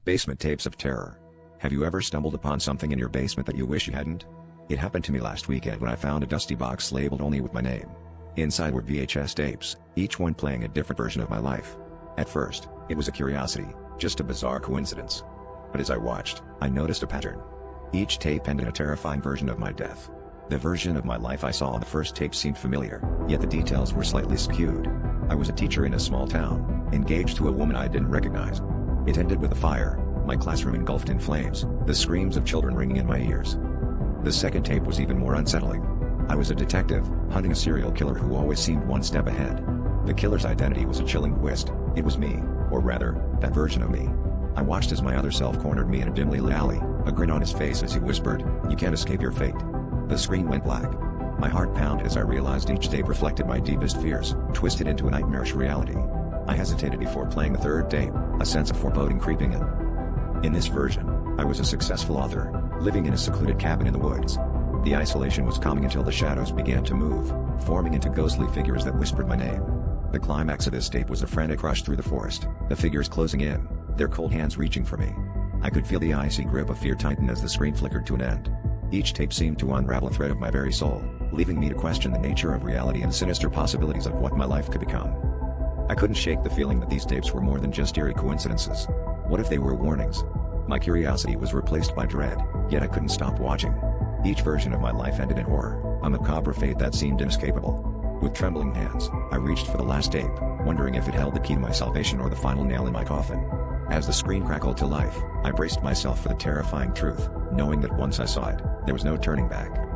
Basement tapes of terror. Have you ever stumbled upon something in your basement that you wish you hadn't? It happened to me last weekend when I found a dusty box labeled only with my name. Inside were VHS tapes, each one playing a different version of my life. At first, it was a curiosity, just a bizarre coincidence. But as I watched, I noticed a pattern. Each tape ended a terrifying version of my death. The version of my life I saw on the first tape seemed familiar, yet the details were slightly skewed. I was a teacher in a small town, engaged to a woman I didn't recognize. It ended with a fire, my classroom engulfed in flames, the screams of children ringing in my ears. The second tape was even more unsettling. I was a detective, hunting a serial killer who always seemed one step ahead. The killer's identity was a chilling twist. It was me, or rather, that version of me. I watched as my other self cornered me in a dimly lit alley, a grin on his face as he whispered, "You can't escape your fate." The screen went black. My heart pounded as I realized each tape reflected my deepest fears, twisted into a nightmarish reality. I hesitated before playing the third tape, a sense of foreboding creeping in. In this version, I was a successful author, living in a secluded cabin in the woods. The isolation was calming until the shadows began to move, forming into ghostly figures that whispered my name. The climax of this tape was a frantic rush through the forest, the figures closing in, their cold hands reaching for me. I could feel the icy grip of fear tighten as the screen flickered to an end. Each tape seemed to unravel a thread of my very soul, leaving me to question the nature of reality and sinister possibilities of what my life could become. I couldn't shake the feeling that these tapes were more than just eerie coincidences. What if they were warnings? My curiosity was replaced by dread, yet I couldn't stop watching. Each version of my life ended in horror, a macabre fate that seemed inescapable. With trembling hands, I reached for the last tape, wondering if it held the key to my salvation or the final nail in my coffin. As the screen crackled to life, I braced myself for the terrifying truth, knowing that once I saw it, there was no turning back.